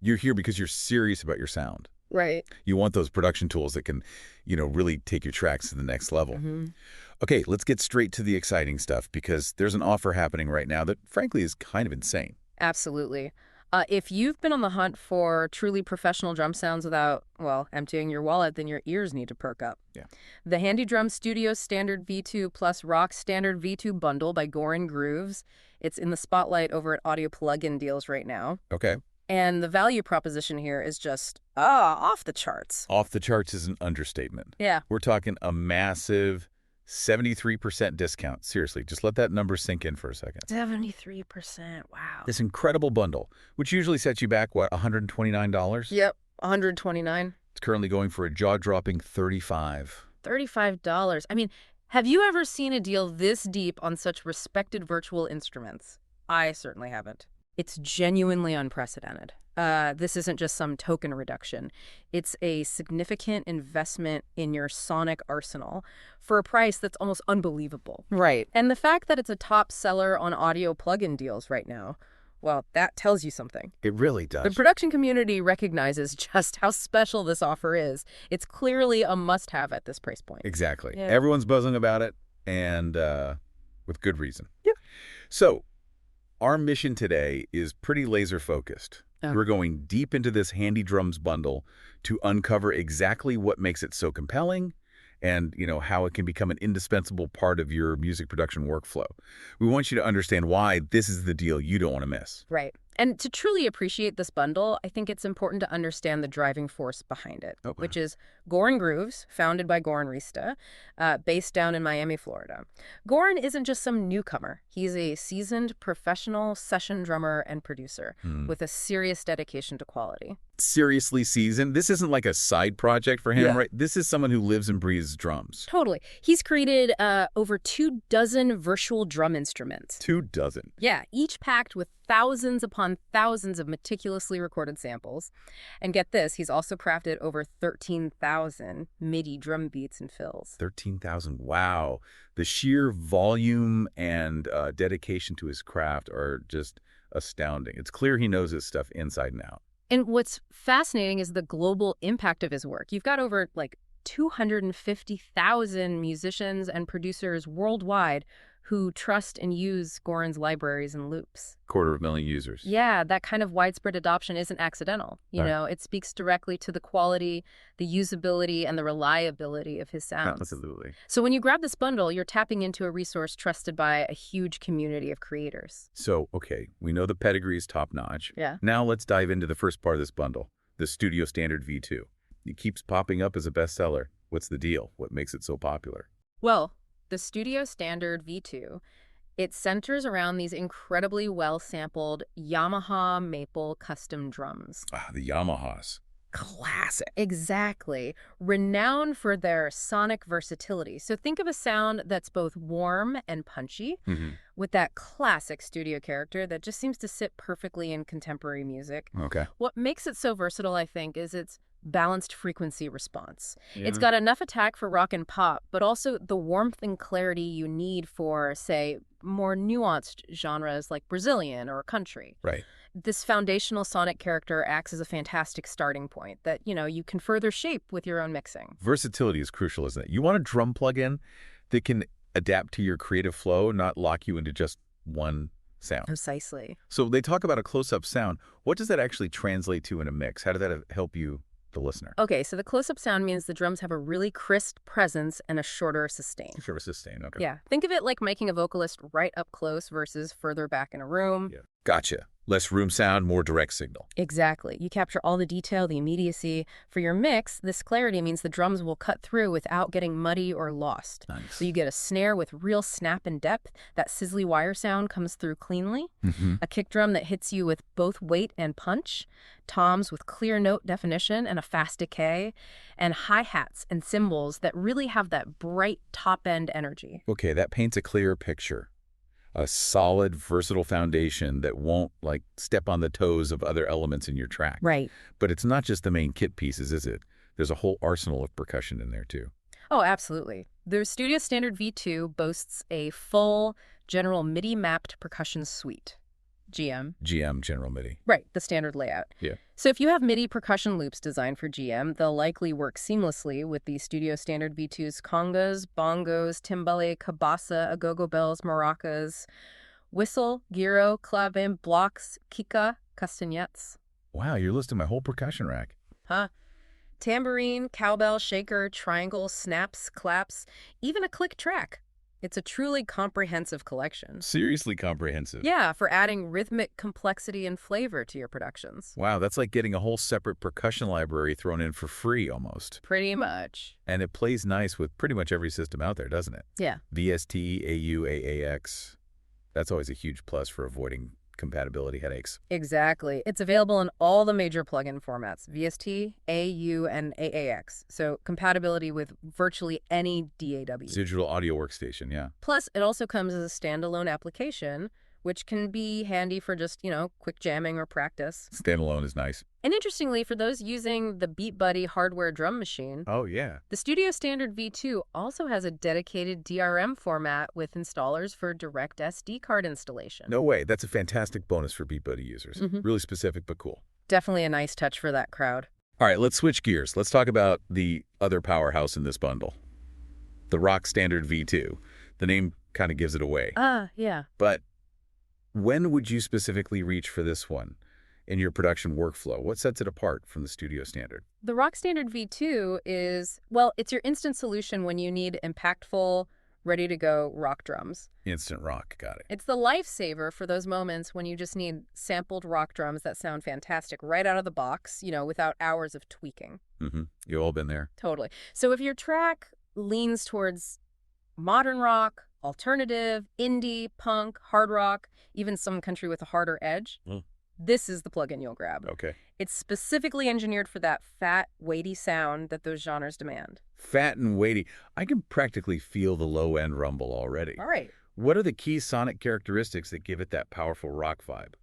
You're here because you're serious about your sound. Right. You want those production tools that can, really take your tracks to the next level. Mm-hmm. Okay, let's get straight to the exciting stuff because there's an offer happening right now that, frankly, is kind of insane. Absolutely. If you've been on the hunt for truly professional drum sounds without, well, emptying your wallet, then your ears need to perk up. Yeah. The Handy Drum Studio Standard V2 plus Rock Standard V2 bundle by Goran Grooves. It's in the spotlight over at Audio Plugin Deals right now. Okay. And the value proposition here is just, off the charts. Off the charts is an understatement. Yeah. We're talking a massive 73% discount. Seriously, just let that number sink in for a second. 73%. Wow. This incredible bundle, which usually sets you back, what, $129? Yep. $129. It's currently going for a jaw-dropping $35. $35. I mean, have you ever seen a deal this deep on such respected virtual instruments? I certainly haven't. It's genuinely unprecedented. This isn't just some token reduction. It's a significant investment in your sonic arsenal for a price that's almost unbelievable. Right. And the fact that it's a top seller on audio plugin deals right now, well, that tells you something. It really does. The production community recognizes just how special this offer is. It's clearly a must-have at this price point. Exactly. Yeah. Everyone's buzzing about it, and with good reason. Yep. So, our mission today is pretty laser-focused. Oh. We're going deep into this Handy Drums bundle to uncover exactly what makes it so compelling and, how it can become an indispensable part of your music production workflow. We want you to understand why this is the deal you don't want to miss. Right. And to truly appreciate this bundle, I think it's important to understand the driving force behind it, Okay. which is Goran Grooves, founded by Goran Rista, based down in Miami, Florida. Goran isn't just some newcomer. He's a seasoned professional session drummer and producer with a serious dedication to quality. Seriously seasoned. This isn't like a side project for him, right? This is someone who lives and breathes drums. Totally. He's created over 24 virtual drum instruments. 24. Yeah, each packed with thousands upon thousands of meticulously recorded samples. And get this, he's also crafted over 13,000 MIDI drum beats and fills. 13,000. Wow. The sheer volume and dedication to his craft are just astounding. It's clear he knows his stuff inside and out. And what's fascinating is the global impact of his work. You've got over 250,000 musicians and producers worldwide who trust and use Goran's libraries and loops. 250,000 users. Yeah, that kind of widespread adoption isn't accidental. Right. It speaks directly to the quality, the usability, and the reliability of his sounds. Absolutely. So when you grab this bundle, you're tapping into a resource trusted by a huge community of creators. So, okay, we know the pedigree is top-notch. Yeah. Now let's dive into the first part of this bundle, the Studio Standard V2. It keeps popping up as a bestseller. What's the deal? What makes it so popular? Well, the Studio Standard V2, it centers around these incredibly well-sampled Yamaha Maple Custom drums. Ah, the Yamahas. Classic. Exactly. Renowned for their sonic versatility. So think of a sound that's both warm and punchy, with that classic studio character that just seems to sit perfectly in contemporary music. Okay. What makes it so versatile, I think, is its balanced frequency response. Yeah. It's got enough attack for rock and pop, but also the warmth and clarity you need for, say, more nuanced genres like Brazilian or country. Right. This foundational sonic character acts as a fantastic starting point that, you can further shape with your own mixing. Versatility is crucial, isn't it? You want a drum plug-in that can adapt to your creative flow, not lock you into just one sound. Precisely. So they talk about a close-up sound. What does that actually translate to in a mix? How did that help you, the listener? Okay, so the close-up sound means the drums have a really crisp presence and a shorter sustain. Sure, sustain. Okay. Yeah, think of it like miking a vocalist right up close versus further back in a room. Yeah. Gotcha. Less room sound, more direct signal. Exactly. You capture all the detail, the immediacy. For your mix, this clarity means the drums will cut through without getting muddy or lost. Nice. So you get a snare with real snap and depth. That sizzly wire sound comes through cleanly. A kick drum that hits you with both weight and punch. Toms with clear note definition and a fast decay. And hi-hats and cymbals that really have that bright top-end energy. Okay, that paints a clear picture. A solid, versatile foundation that won't, step on the toes of other elements in your track. Right. But it's not just the main kit pieces, is it? There's a whole arsenal of percussion in there, too. Oh, absolutely. The Studio Standard V2 boasts a full, general MIDI-mapped percussion suite. GM. GM, General MIDI. Right, the standard layout. Yeah. So if you have MIDI percussion loops designed for GM, they'll likely work seamlessly with the Studio Standard V2's congas, bongos, timbale, cabasa, agogo bells, maracas, whistle, gyro, clavin, blocks, kika, castanets. Wow, you're listing my whole percussion rack. Huh? Tambourine, cowbell, shaker, triangle, snaps, claps, even a click track. It's a truly comprehensive collection. Seriously comprehensive. Yeah, for adding rhythmic complexity and flavor to your productions. Wow, that's like getting a whole separate percussion library thrown in for free almost. Pretty much. And it plays nice with pretty much every system out there, doesn't it? Yeah. VST, AU, AAX. That's always a huge plus for avoiding compatibility headaches. Exactly. It's available in all the major plugin formats, VST, AU, and AAX. So compatibility with virtually any DAW. Digital audio workstation, yeah. Plus, it also comes as a standalone application, which can be handy for just, quick jamming or practice. Standalone is nice. And interestingly, for those using the Beat Buddy hardware drum machine, Oh, yeah. the Studio Standard V2 also has a dedicated DRM format with installers for direct SD card installation. No way. That's a fantastic bonus for Beat Buddy users. Really specific, but cool. Definitely a nice touch for that crowd. All right, let's switch gears. Let's talk about the other powerhouse in this bundle, the Rock Standard V2. The name kind of gives it away. Yeah. But when would you specifically reach for this one in your production workflow? What sets it apart from the Studio Standard? The Rock Standard V2 is, it's your instant solution when you need impactful, ready-to-go rock drums. Instant rock, got it. It's the lifesaver for those moments when you just need sampled rock drums that sound fantastic right out of the box, without hours of tweaking. You've all been there. Totally. So if your track leans towards modern rock, alternative, indie, punk, hard rock, even some country with a harder edge, this is the plugin you'll grab. Okay. It's specifically engineered for that fat, weighty sound that those genres demand. Fat and weighty. I can practically feel the low-end rumble already. All right. What are the key sonic characteristics that give it that powerful rock vibe?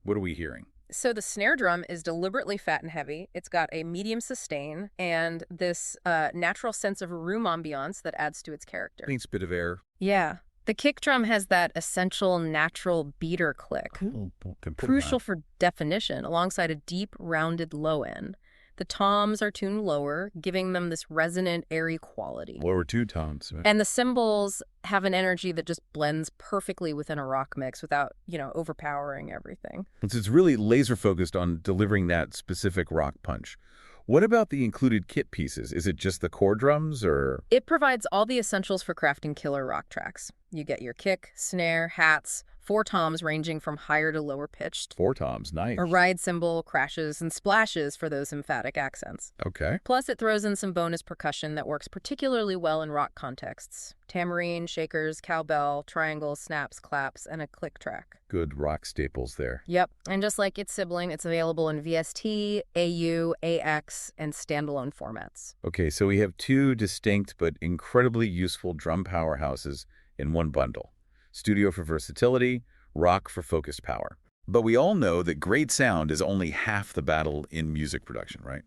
What are we hearing? So the snare drum is deliberately fat and heavy. It's got a medium sustain and this natural sense of room ambiance that adds to its character. Clean spit of air. Yeah. The kick drum has that essential natural beater click. Cool. Crucial for definition, alongside a deep, rounded low end. The toms are tuned lower, giving them this resonant, airy quality. Lower two toms. Right? And the cymbals have an energy that just blends perfectly within a rock mix without, overpowering everything. It's really laser focused on delivering that specific rock punch. What about the included kit pieces? Is it just the core drums or? It provides all the essentials for crafting killer rock tracks. You get your kick, snare, hats, 4 toms ranging from higher to lower pitched. 4 toms, nice. A ride cymbal, crashes, and splashes for those emphatic accents. Okay. Plus, it throws in some bonus percussion that works particularly well in rock contexts. Tambourine, shakers, cowbell, triangles, snaps, claps, and a click track. Good rock staples there. Yep. And just like its sibling, it's available in VST, AU, AX, and standalone formats. Okay, so we have 2 distinct but incredibly useful drum powerhouses in one bundle. Studio for versatility, rock for focused power. But we all know that great sound is only half the battle in music production, right?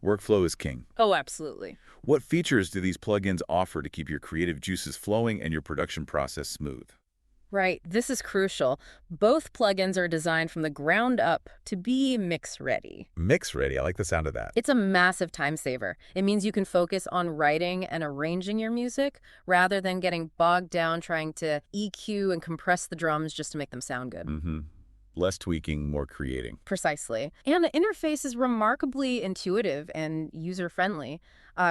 Workflow is king. Oh, absolutely. What features do these plugins offer to keep your creative juices flowing and your production process smooth? Right. This is crucial. Both plugins are designed from the ground up to be mix-ready. Mix-ready. I like the sound of that. It's a massive time saver. It means you can focus on writing and arranging your music rather than getting bogged down trying to EQ and compress the drums just to make them sound good. Less tweaking, more creating. Precisely. And the interface is remarkably intuitive and user-friendly.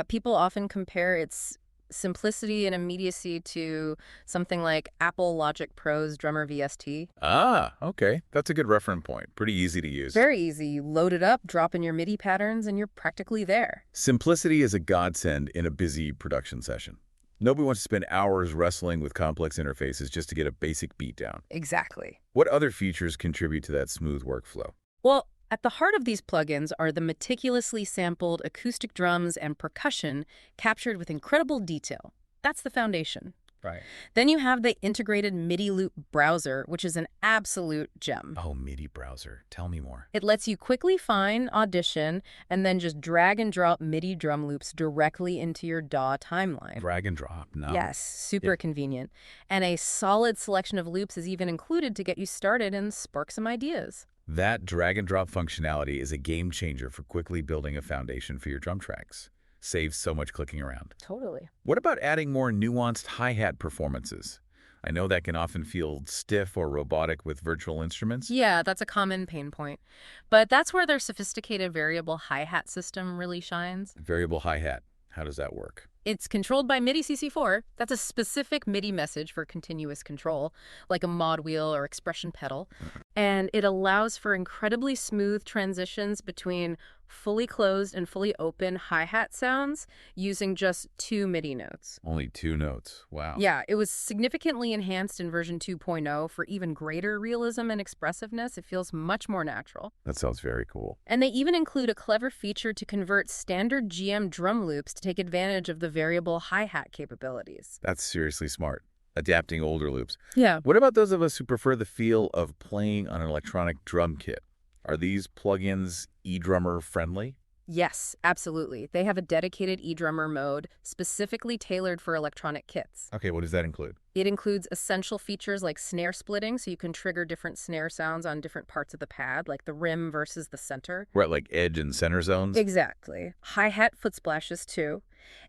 People often compare its simplicity and immediacy to something like Apple Logic Pro's Drummer VST. Ah, okay. That's a good reference point. Pretty easy to use. Very easy. You load it up, drop in your MIDI patterns, and you're practically there. Simplicity is a godsend in a busy production session. Nobody wants to spend hours wrestling with complex interfaces just to get a basic beat down. Exactly. What other features contribute to that smooth workflow? Well, at the heart of these plugins are the meticulously sampled acoustic drums and percussion captured with incredible detail. That's the foundation. Right. Then you have the integrated MIDI loop browser, which is an absolute gem. Oh, MIDI browser. Tell me more. It lets you quickly find, audition, and then just drag and drop MIDI drum loops directly into your DAW timeline. Drag and drop. No. Yes, super convenient. And a solid selection of loops is even included to get you started and spark some ideas. That drag and drop functionality is a game changer for quickly building a foundation for your drum tracks. Saves so much clicking around. Totally. What about adding more nuanced hi-hat performances? I know that can often feel stiff or robotic with virtual instruments. Yeah, that's a common pain point. But that's where their sophisticated variable hi-hat system really shines. Variable hi-hat. How does that work? It's controlled by MIDI CC4. That's a specific MIDI message for continuous control, like a mod wheel or expression pedal. And it allows for incredibly smooth transitions between fully closed and fully open hi-hat sounds using just 2 MIDI notes. Only 2 notes. Wow. Yeah, it was significantly enhanced in version 2.0 for even greater realism and expressiveness. It feels much more natural. That sounds very cool. And they even include a clever feature to convert standard GM drum loops to take advantage of the variable hi-hat capabilities. That's seriously smart. Adapting older loops. Yeah. What about those of us who prefer the feel of playing on an electronic drum kit? Are these plugins eDrummer friendly? Yes, absolutely. They have a dedicated eDrummer mode specifically tailored for electronic kits. Okay, what does that include? It includes essential features like snare splitting, so you can trigger different snare sounds on different parts of the pad, like the rim versus the center. We're at like edge and center zones? Exactly. Hi-hat foot splashes too.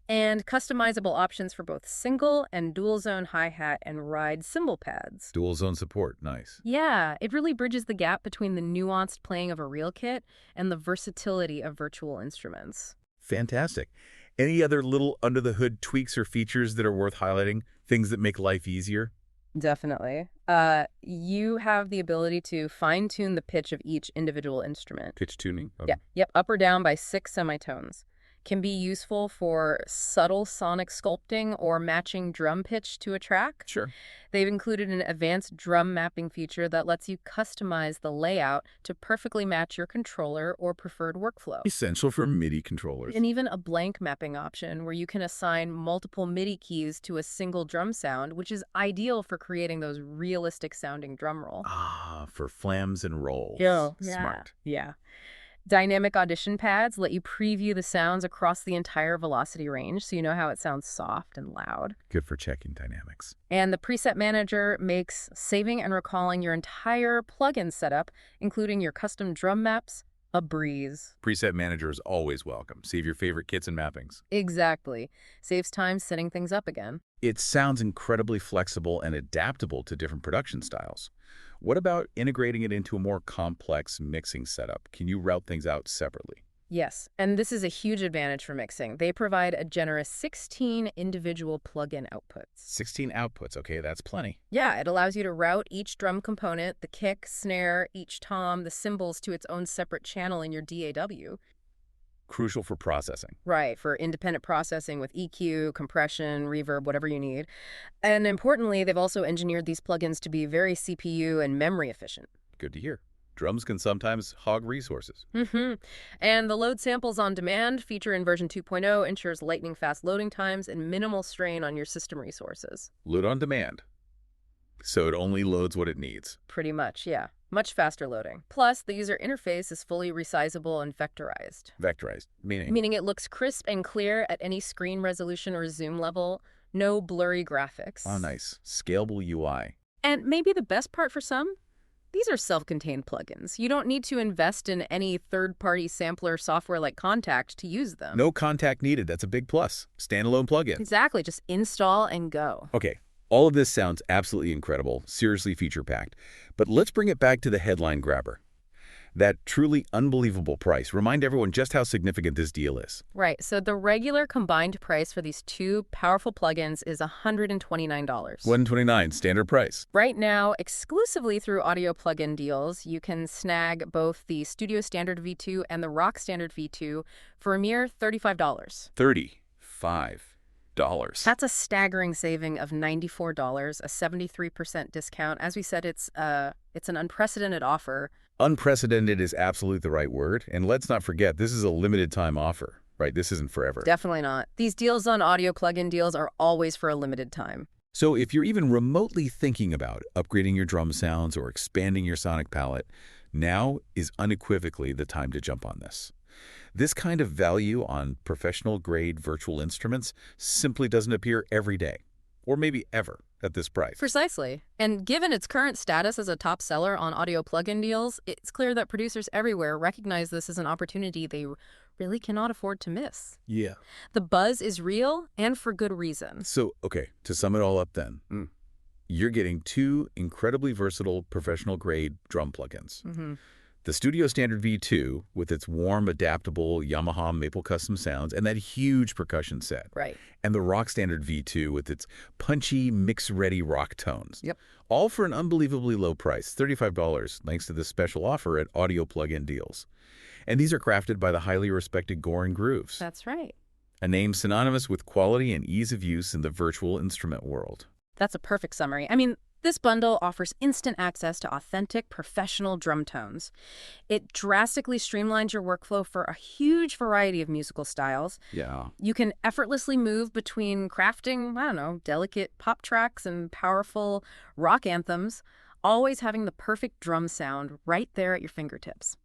And customizable options for both single and dual zone hi-hat and ride cymbal pads. Dual zone support. Nice. Yeah, it really bridges the gap between the nuanced playing of a real kit and the versatility of virtual instruments. Fantastic. Any other little under-the-hood tweaks or features that are worth highlighting? Things that make life easier? Definitely. You have the ability to fine-tune the pitch of each individual instrument. Pitch tuning? Yeah, yep, up or down by 6 semitones. Can be useful for subtle sonic sculpting or matching drum pitch to a track. Sure. They've included an advanced drum mapping feature that lets you customize the layout to perfectly match your controller or preferred workflow. Essential for MIDI controllers. And even a blank mapping option where you can assign multiple MIDI keys to a single drum sound, which is ideal for creating those realistic sounding drum roll. Ah, for flams and rolls. Smart. Yeah. Dynamic audition pads let you preview the sounds across the entire velocity range, so you know how it sounds soft and loud. Good for checking dynamics. And the preset manager makes saving and recalling your entire plugin setup, including your custom drum maps, a breeze. Preset manager is always welcome. Save your favorite kits and mappings. Exactly. Saves time setting things up again. It sounds incredibly flexible and adaptable to different production styles. What about integrating it into a more complex mixing setup? Can you route things out separately? Yes, and this is a huge advantage for mixing. They provide a generous 16 individual plugin outputs. 16 outputs. Okay, that's plenty. Yeah, it allows you to route each drum component, the kick, snare, each tom, the cymbals to its own separate channel in your DAW. Crucial for processing. Right, for independent processing with EQ, compression, reverb, whatever you need. And importantly, they've also engineered these plugins to be very CPU and memory efficient. Good to hear. Drums can sometimes hog resources. And the load samples on demand feature in version 2.0 ensures lightning-fast loading times and minimal strain on your system resources. Load on demand. So it only loads what it needs. Pretty much, yeah. Much faster loading. Plus, the user interface is fully resizable and vectorized. Vectorized, meaning? Meaning it looks crisp and clear at any screen resolution or zoom level. No blurry graphics. Oh, nice. Scalable UI. And maybe the best part for some? These are self-contained plugins. You don't need to invest in any third-party sampler software like Contact to use them. No contact needed. That's a big plus. Standalone plugin. Exactly. Just install and go. Okay. All of this sounds absolutely incredible, seriously feature-packed. But let's bring it back to the headline grabber. That truly unbelievable price. Remind everyone just how significant this deal is. Right. So the regular combined price for these two powerful plugins is $129. $129, standard price. Right now, exclusively through audio plugin deals, you can snag both the Studio Standard V2 and the Rock Standard V2 for a mere $35. $35. That's a staggering saving of $94, a 73% discount. As we said, it's an unprecedented offer. Unprecedented is absolutely the right word. And let's not forget, this is a limited time offer, right? This isn't forever. Definitely not. These deals on audio plugin deals are always for a limited time. So if you're even remotely thinking about upgrading your drum sounds or expanding your sonic palette, now is unequivocally the time to jump on this. This kind of value on professional-grade virtual instruments simply doesn't appear every day, or maybe ever, at this price. Precisely. And given its current status as a top seller on audio plug-in deals, it's clear that producers everywhere recognize this as an opportunity they really cannot afford to miss. Yeah. The buzz is real, and for good reason. So, okay, to sum it all up then, you're getting two incredibly versatile professional-grade drum plugins. The Studio Standard V2 with its warm, adaptable Yamaha Maple Custom sounds and that huge percussion set. Right. And the Rock Standard V2 with its punchy, mix-ready rock tones. Yep. All for an unbelievably low price, $35, thanks to this special offer at Audio Plug-in Deals. And these are crafted by the highly respected Goran Grooves. That's right. A name synonymous with quality and ease of use in the virtual instrument world. That's a perfect summary. I mean, this bundle offers instant access to authentic, professional drum tones. It drastically streamlines your workflow for a huge variety of musical styles. Yeah. You can effortlessly move between crafting, delicate pop tracks and powerful rock anthems, always having the perfect drum sound right there at your fingertips.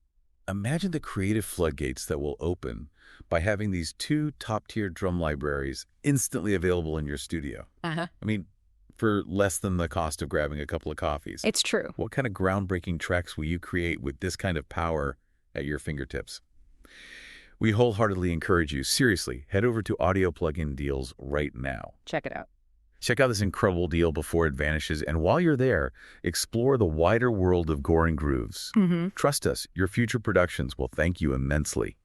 Imagine the creative floodgates that will open by having these two top-tier drum libraries instantly available in your studio. I mean, for less than the cost of grabbing a couple of coffees. It's true. What kind of groundbreaking tracks will you create with this kind of power at your fingertips? We wholeheartedly encourage you, seriously, head over to Audio Plug-in Deals right now. Check it out. Check out this incredible deal before it vanishes, and while you're there, explore the wider world of Goran Grooves. Trust us, your future productions will thank you immensely.